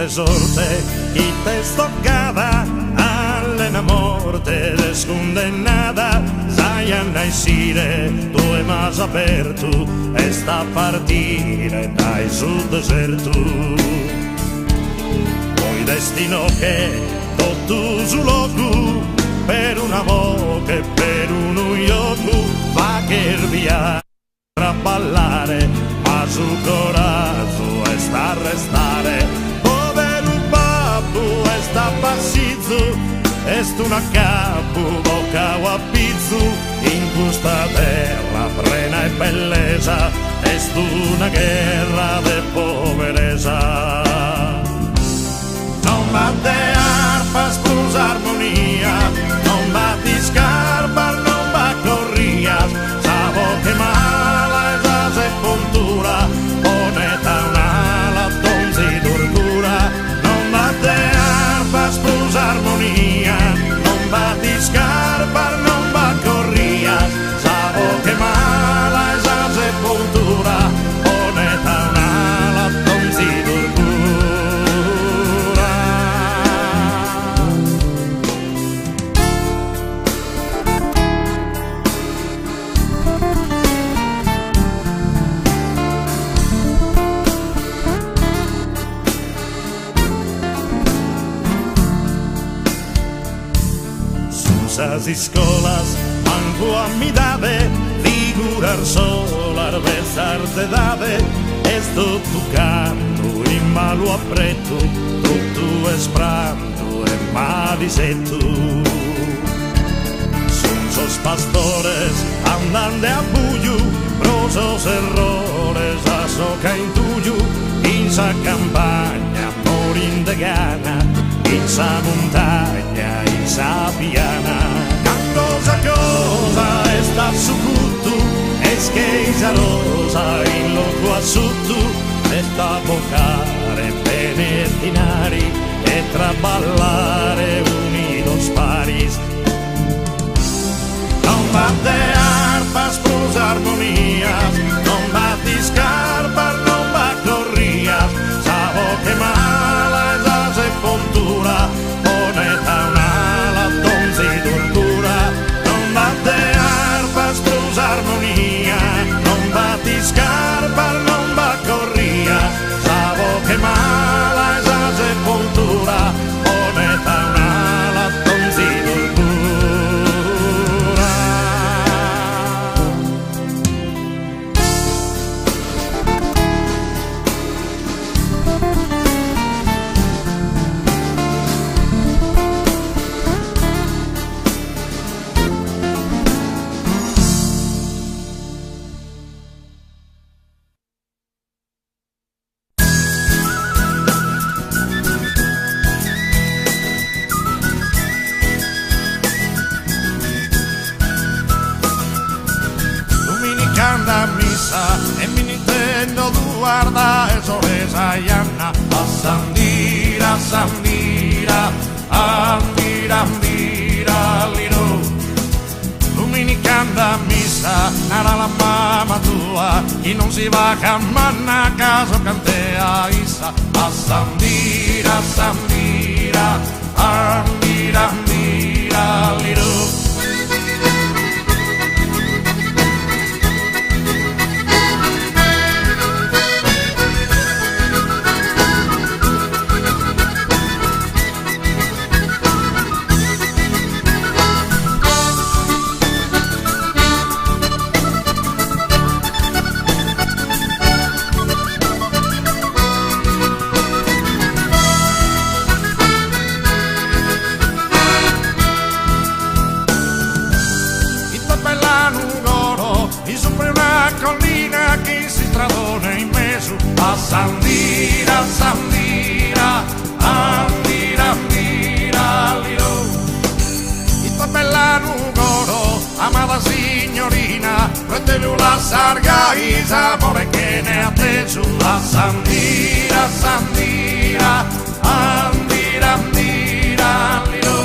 te sorte, chi te stoccava alle morte descondenada, sai a naisire, tu è mas aperto e sta a partire dai sul deserto. Poi destino che tutto su loco, per una volta e per uno ioco, va che via a ballare, ma su corazzo e sta a restare. Povero babbo e sta passizzo, e sto a capo, bocca o a pizzo, in questa terra plena e bellezza, e sto una guerra de poverezza. Non batte arpa, sposa armonia, non batti scarpa, non va corria, savo che mala esa sepoltura, poneta un'ala, tonzi d'ordura. Non batte arpa, sposa armonia, non batti scarpa, non va corria, savo che mala esa sepoltura, poneta un'ala, tonzi d'ordura. Sus escolas, manco a mi dave, figurar solar, besarte dave, esto tu canto, in malo apretto, tutto espranto e malisetto. Son sos pastores, andande a buio, prosos errores, a soca in tuyo, in sa campagna, morin de gana, in sa montagna, in sa piana. Cosa sta su tutto, es che isa rosa in loco assutto, e sta a boccare bene dinari, e traballare unidos paris. Non batte arpa, sposa armonia, non batti scarpa, non va corria, savo che mala esa sepoltura, poneta un'ala, tonzi d'ordura. Non batte arpa, sposa armonia, non batti scarpa, non va corria, savo che mala esa sepoltura, poneta un'ala, tonzi d'ordura. Dominicana missa e mi Nintendo guarda e soresa Ianna a Sandira, Sandira, Andira, Andira, Lino. Dominicana missa, nara la mamma tua, chi non si va a manna a caso cantea issa a Sandira, Sandira, Andira, Andira, Lino. Collina che si stradona in mezzo a Sandira, Sandira, Andira, Andira, Lilo. Il tabellano goro, amata signorina, prendelu la sarga, il sapore che ne ha atteso a Sandira, Sandira, Andira, Andira, Lilo.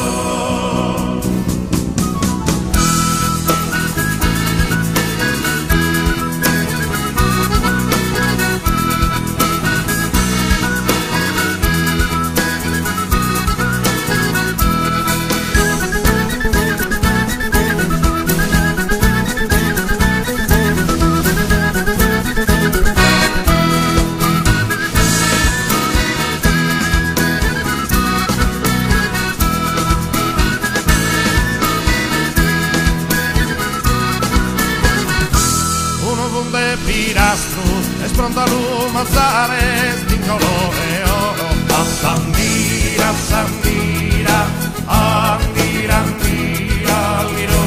pilastro e spronta l'umazzare sti colore oro. A Sandira, Sandira, Andira, Andira, Liro.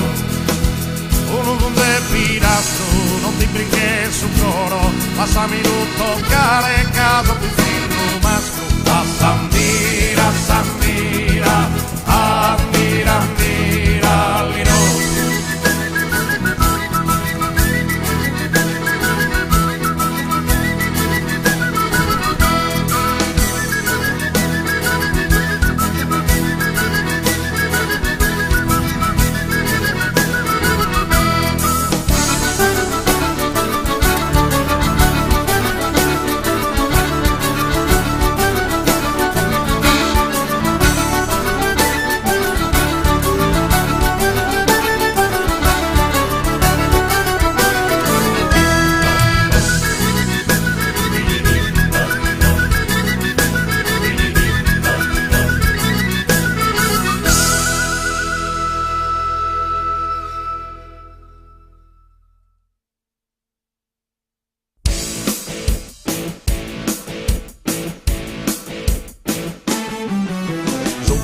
Uno con te pilastro, non ti brinche su coro, lasciami toccare caso pizzino masco. A Sandira, Sandira, Andira, Andira, Liro.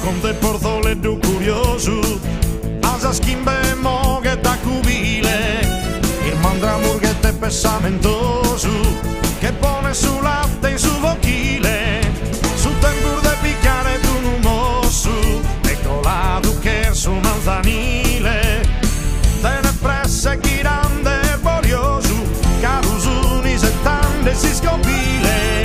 Conte porzoledu curioso, asa schimbe moghetta cubile, il mandra murghette pesamentoso, che pone su latte in su vocchile, su tempur de picchiare tu un mosso, e colato che su manzanile, te ne presse grande e borioso, carusuni settande si scopile.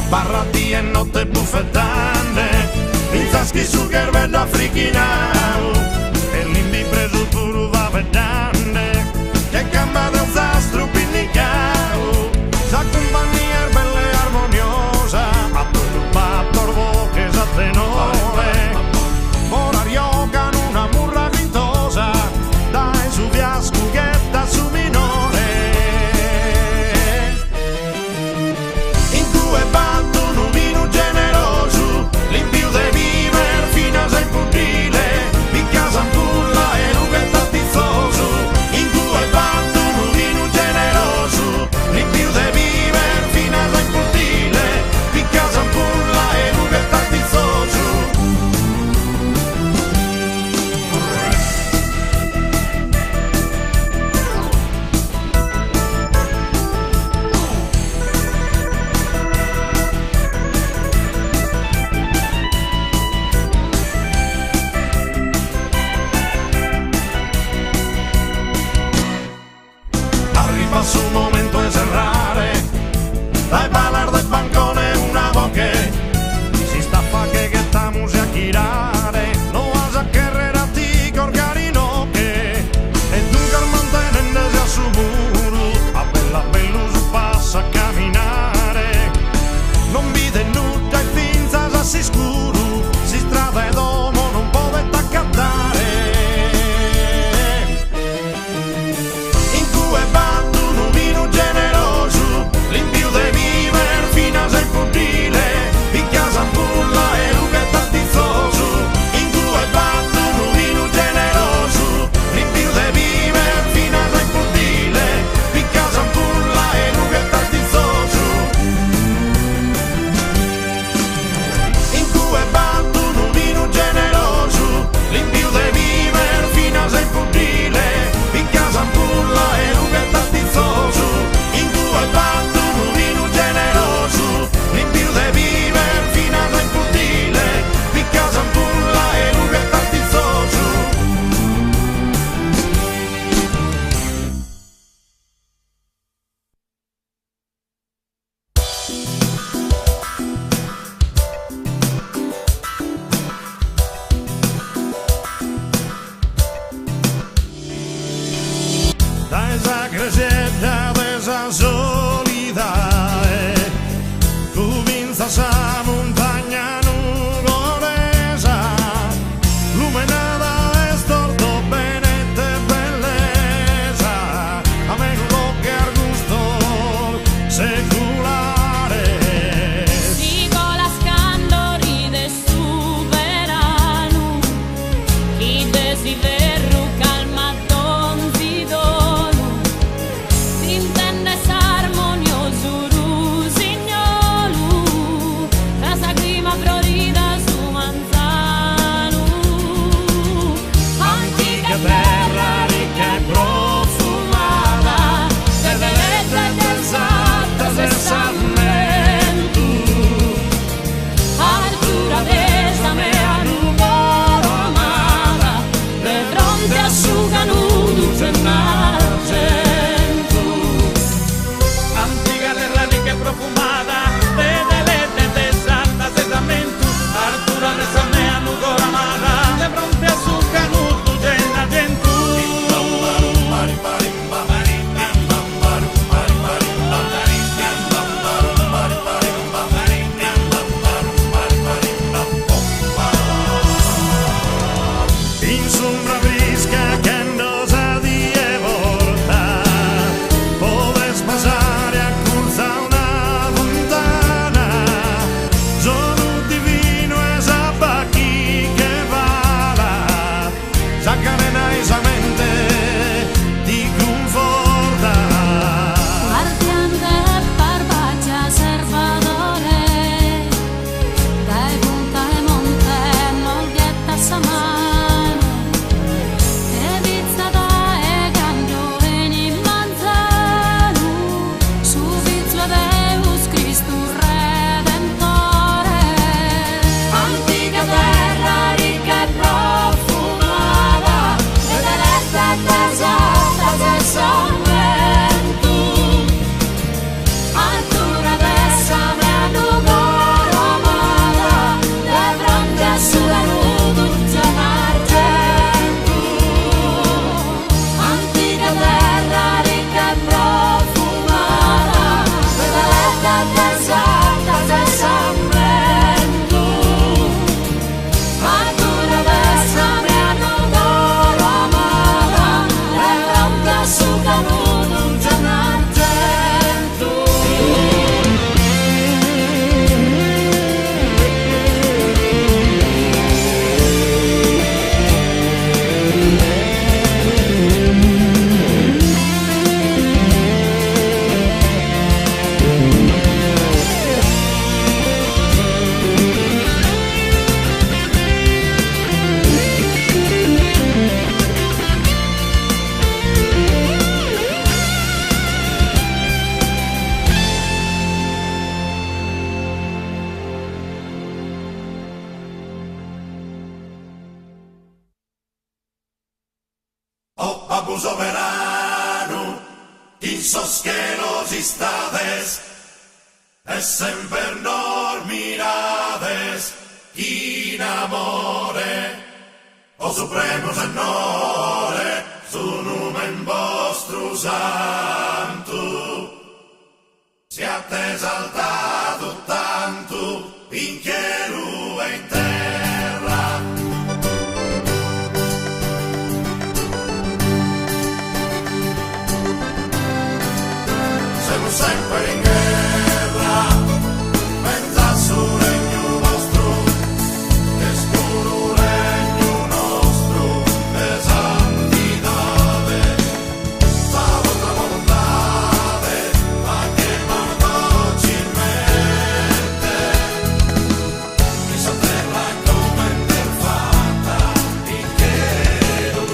Barrati e notte buffettante, pinzaschi su gervello africhinao, e l'imbi preso puro va vedande, che camba del zastro pinnicao, sa compagnia bella e armoniosa, a tutto il pattor che sa tenore, ora riocano una murra vintosa, dai su via scughetta su minore. Su un momento de cerrare, dai balar del bancone una boque, si sta fa che estamos a girare, no vas a querer a ti corgarino che, e tu che mantenendesi a su muro, a bella bello su passa a camminare, non vide nulla e finza a si scuro, si strada ed uomo non può attaccare. In cui generoso, limpio de vivere veglia desa solidare, tu vinza sa montagna nuvolosa, lumenata e storto benette bellezza, a me lo che argusto secolare. Si cola scando ride su verano, chi desideru calma donzi dono, si intende s'armonioso rusignolo, casa clima florida su manzano, Antica terra ricca e profumata, de bellezza e d'esatta sensamento, altura d'esame a numero amata, de fronte a su canudo c'è n'argento. antica terra ricca e profumata, de bellezza ed esatta sensamento, altura d'esame a nugora amata, de fronte a su canuto c'è n'argento. In sombra brisca che andosa di porta, poves passare a cursa una fontana, sono divino e sappa chi che vala, sa carena isamente ti conforta. Guardiante e barbaccia servatore, dai punta e monte non vieta sa mano, che vizzata e cambio veni manzano, su vizzo Deus Cristo Redentore. Antica terra ricca e profumata, e bellezza e deserta sensamento, altura d'esame a nugoro amata, de fronte a su canudo c'è n'argento. Antica terra ricca e profumata, de bellezza e deserta sensamento, altura d'esame a nugoro amata, de fronte a su canudo c'è n'argento. Oh, Abu soberano, in soschelos istades, e semper nor mirades, in amore, o supremo Signore, su numen vostro santo, siate esaltato tanto, in cielo e in terra. Siamo sempre in guerra, pensa sul regno vostro, che scuro regno nostro, e santidade, la vostra volontade, ma che docilmente, chi sa terra come per fatta, in cielo.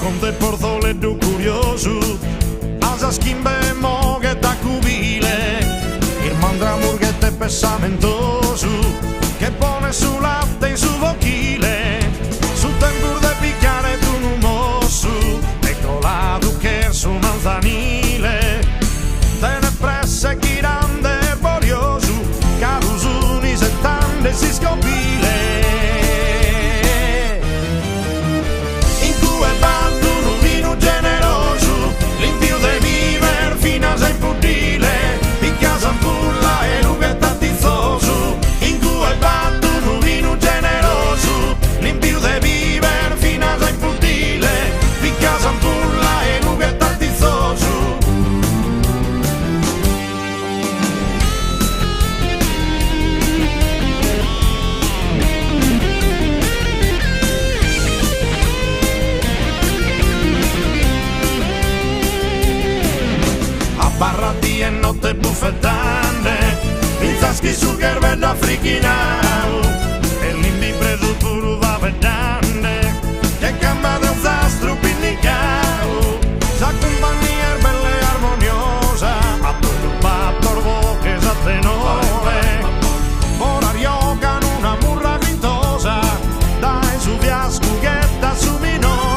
con te porzoletto curioso, asa schimbe mo che da cubile, il mandramur che te pesamentoso, che pone su latte in su vocchile, su tempur de picchiare tu un mosso, e colato che su manzanile, te ne presse chirande e borioso, carusuni settande si scopile. In cui è batto un vino generoso, limpio de viver fino a sei puddile, picchia sampulla e lughetta tizzoso. In cui è batto un vino generoso, limpio de viver fino a sei puddile, picchia sampulla e lughetta tizzoso. Barrati e notte buffettante, il zaschi su gervello africhinao, e l'indi preso puro va vedante, che camba del zastro pinnicao, sa compagnia bella e armoniosa, a tutto battorvo che sa tenore, ora riocano una murra grintosa, dai su via scughetta su minore.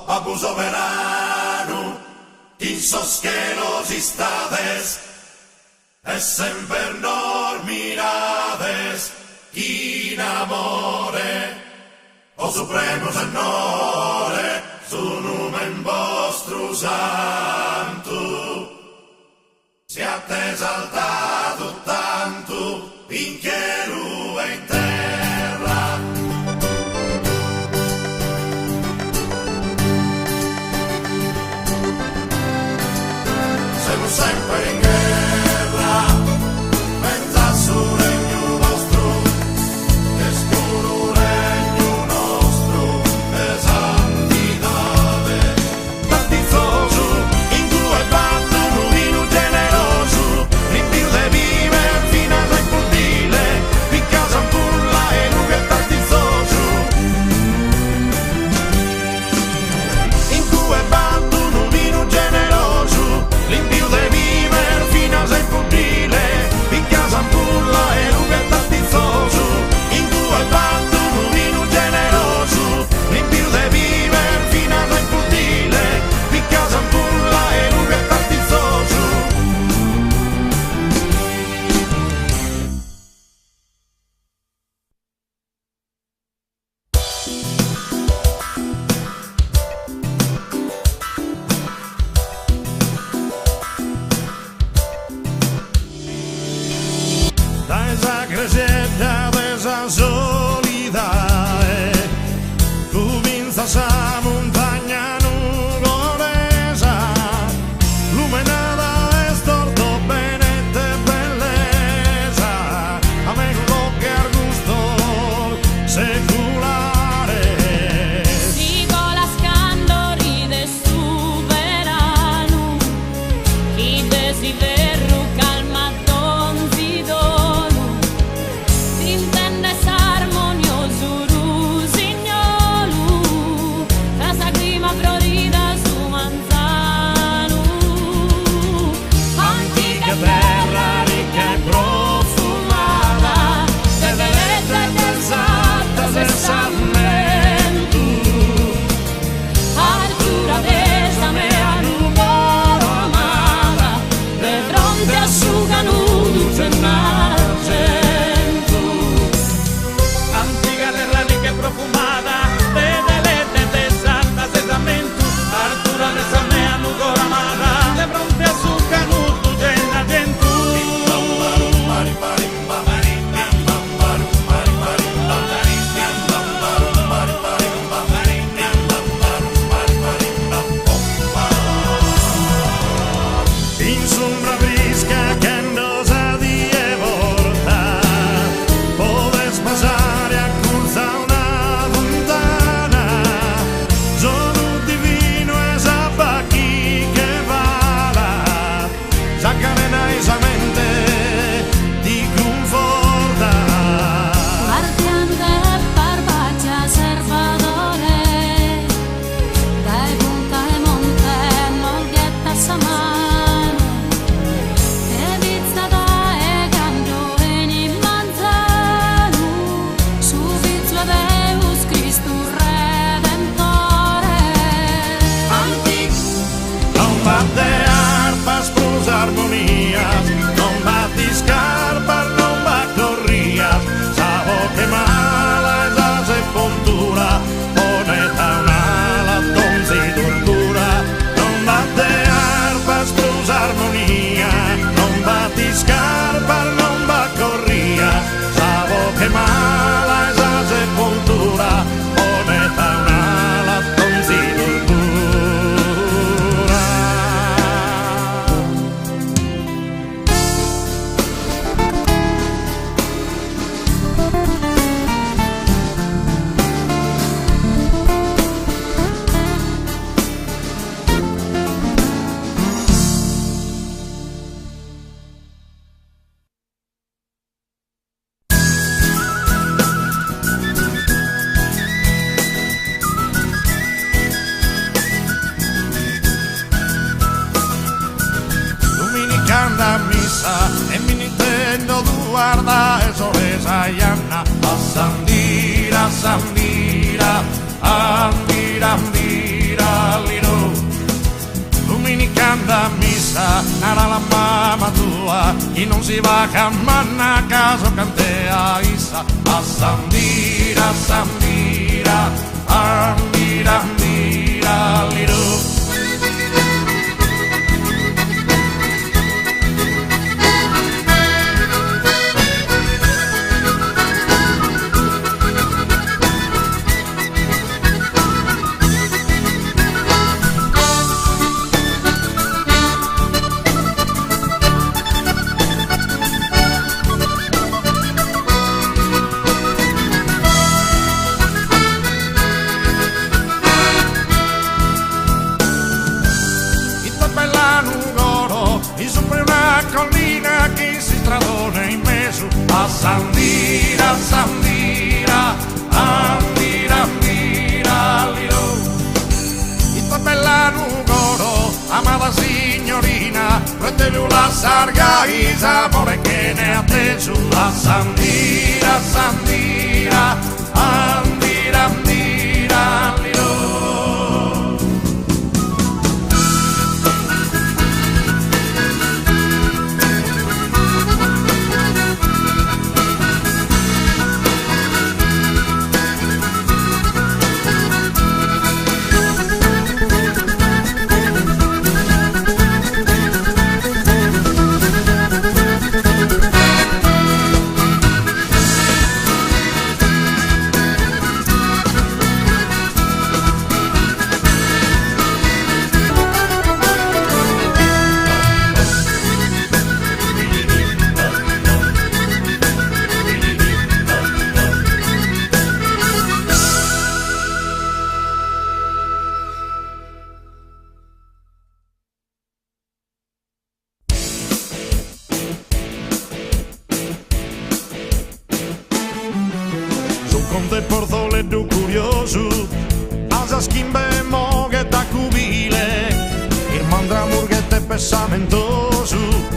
Abu soberano, in sos que los istades, e semper nor mirades, in amore, o supremo Signore, su numen vostro santo, siate esaltato tanto, in cielo e in terra. Sempre in guerra, pensa sul regno vostro, esa crescetta d'esa solidare, comincia sa montagna nuvolosa, luminata e storto benette bellezza, a me che al gusto secolare. Sigola scandori de su verano, chi desideru calma donzi dono, si intende s'armonioso rusignolo, casa clima florida su manzano, Antica terra ricca e profumata, de bellezza e d'esatta sensamento, altura d'esa mea nuvolo amata, de fronte asciugano luce e argento. antica terra ricca e profumata, de bellezza ed esatta sensamento, altura d'esa mea nuvolo amata, de fronte a su canuto llena de in sombra brisca che andosa di volta, podes passare a cursa una fontana, sono divino e sappa chi che vala, s'accamena isamente ti conforta. Guardiante barbaccia servadore, dai punta e monte molghetta samano, e vizzata e cambio in manzano, su vizzo Deus Cristo Redentore. Non batte arpa, sposa armonia, non batti scarpa, non va corria, savo che mala esa sepoltura, poneta un'ala, donzi tortura, non batte arpa, sposa armonia, non batti scarpa, non va corria, savo che mala esa sepoltura, poneta un'ala, donzi tortura. Dominicana a missa e mi intendo guarda e soresa Ianna a Sandira, Sandira, Andira, Andira, Lino. Dominicana a missa, nara la mamma tua, chi non si va a manna a caso cantea Issa a Sandira, Sandira, Andira, Andira, Lino. Collina che si stradona in mezzo a Sandira, Sandira, Andira, Andira, Lilo. Il tabella nugoro, amata signorina, prendelu la sarga, il sapore che ne ha teso a Sandira, Sandira, Andira, Andira, Lilo. Conte porzoletto curioso, asa schimbe mo che da cubile, il mandramur che te pesamentoso.